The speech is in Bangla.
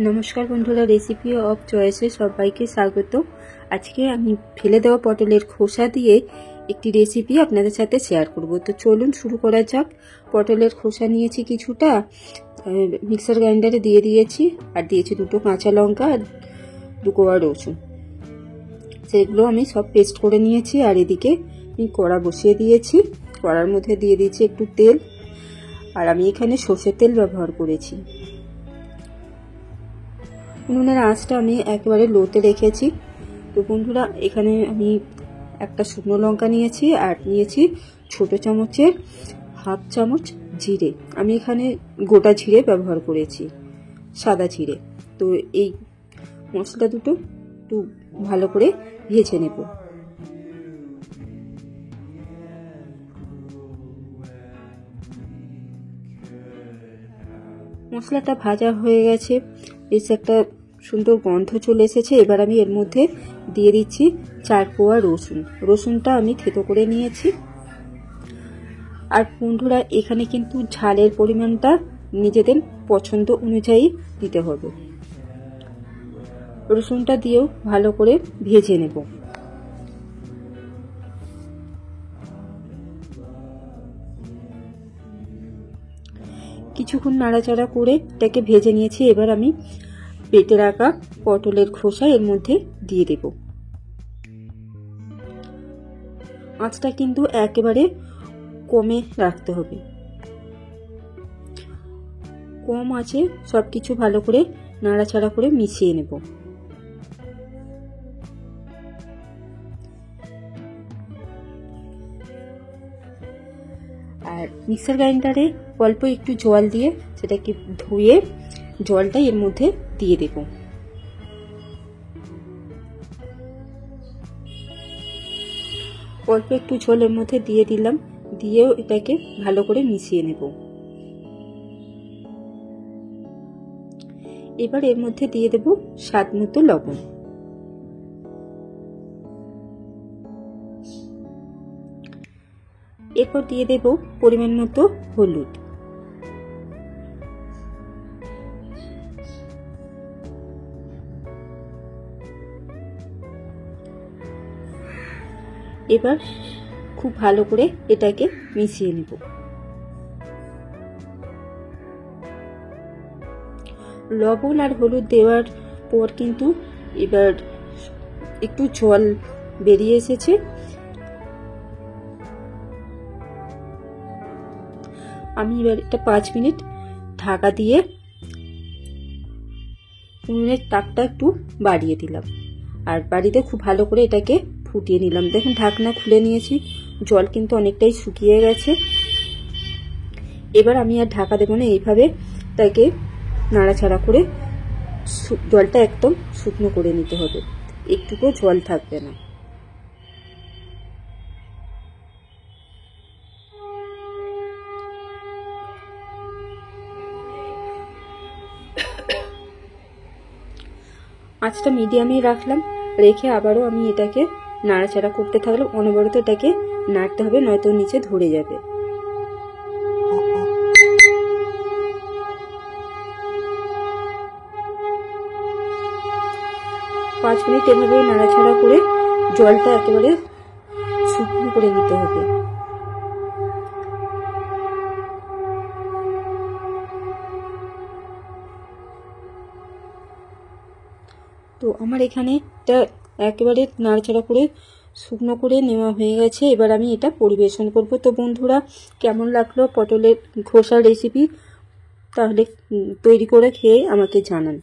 নমস্কার বন্ধুরা, রেসিপি অফ চয়েসে সবাইকে স্বাগত। আজকে আমি ফেলে দেওয়া পটলের খোসা দিয়ে একটি রেসিপি আপনাদের সাথে শেয়ার করব। তো চলুন শুরু করা যাক। পটলের খোসা নিয়েছি কিছুটা, মিক্সার গ্রাইন্ডারে দিয়ে দিয়েছি, আর দিয়েছি দুটো কাঁচা লঙ্কা আর 2 কোয়া রসুন। সেগুলো আমি সব পেস্ট করে নিয়েছি। আর এদিকে আমি কড়া বসিয়ে দিয়েছি। কড়ার মধ্যে দিয়ে দিয়েছি একটু তেল, আর আমি এখানে সর্ষের তেল ব্যবহার করেছি। উনুনের আঁচটা আমি একেবারে লোতে রেখেছি। তো বন্ধুরা, এখানে আমি একটা শুকনো লঙ্কা নিয়েছি আর নিয়েছি ছোট চামচের 1/2 চামচ জিরে। আমি এখানে গোটা জিরে ব্যবহার করেছি, সাদা জিরে। তো এই মশলা দুটো একটু ভালো করে ভেজে নেব। মশলাটা ভাজা হয়ে গেছে, বেশ একটা সুন্দর গন্ধ চলে এসেছে। এবার আমি এর মধ্যে দিয়ে দিচ্ছি 4 কোয়া রসুন। রসুনটা আমি থেতো করে নিয়েছি। আর বন্ধুরা, এখানে কিন্তু ঝালের পরিমাণটা নিজেদের পছন্দ অনুযায়ী দিতে হবে। রসুনটা দিয়েও ভালো করে ভেজে নেব। কিছুক্ষণ নাড়াচাড়া করে এটাকে ভেজে নিয়েছি। এবার আমি বেটে রাখা পটলের খোসা এর মধ্যে দিয়ে দেব। আঁচটা কিন্তু একেবারে কমে রাখতে হবে। কম আঁচে সবকিছু ভালো করে নাড়াচাড়া করে মিশিয়ে নেব। আর মিক্সার গ্রাইন্ডারে অল্প একটু জল দিয়ে সেটাকে ধুয়ে জলটা এর মধ্যে দিয়ে দেব। অল্প একটু ঝোলের মধ্যে দিয়ে দিলাম, দিয়েও এটাকে ভালো করে মিশিয়ে নেব। এবার এর মধ্যে দিয়ে দেব স্বাদ মতো লবণ। এরপর দিয়ে দেব পরিমাণ মতো হলুদ। এবার খুব ভালো করে এটাকে মিশিয়ে নেব। লবণ আর হলুদ দেওয়ার পর কিন্তু এবার একটু জল বেরিয়ে এসেছে। আমি এবার এটা 5 মিনিট ঢাকা দিয়ে উনুনের তাপটা একটু বাড়িয়ে দিলাম, আর বাড়িতে খুব ভালো করে এটাকে ফুটিয়ে নিলাম। দেখুন, ঢাকনা খুলে নিয়েছি, জল কিন্তু অনেকটাই শুকিয়ে গেছে। এবার আমি আর ঢাকা দেবো না, এইভাবে তাকে নাড়াচাড়া করে জলটা একদম শুকনো করে নিতে হবে, একটুকু জল থাকবে না। আঁচটা মিডিয়ামে রাখলাম, রেখে আবারও আমি এটাকে নাড়াচাড়া করতে থাকলাম। অনবরত এটাকে নাড়তে হবে, নয়তো নিচে ধরে যাবে। পাঁচ মিনিট এভাবে নাড়াচাড়া করে জলটা একেবারে শুকনো করে নিতে হবে। তো আমার এখানে এটা একেবারে নাড়াচাড়া করে শুকনো করে নেওয়া হয়ে গেছে। এবার আমি এটা পরিবেশন করব। তো বন্ধুরা, কেমন লাগলো পটলের খোসার রেসিপি? তাহলে তৈরি করে খেয়ে আমাকে জানান।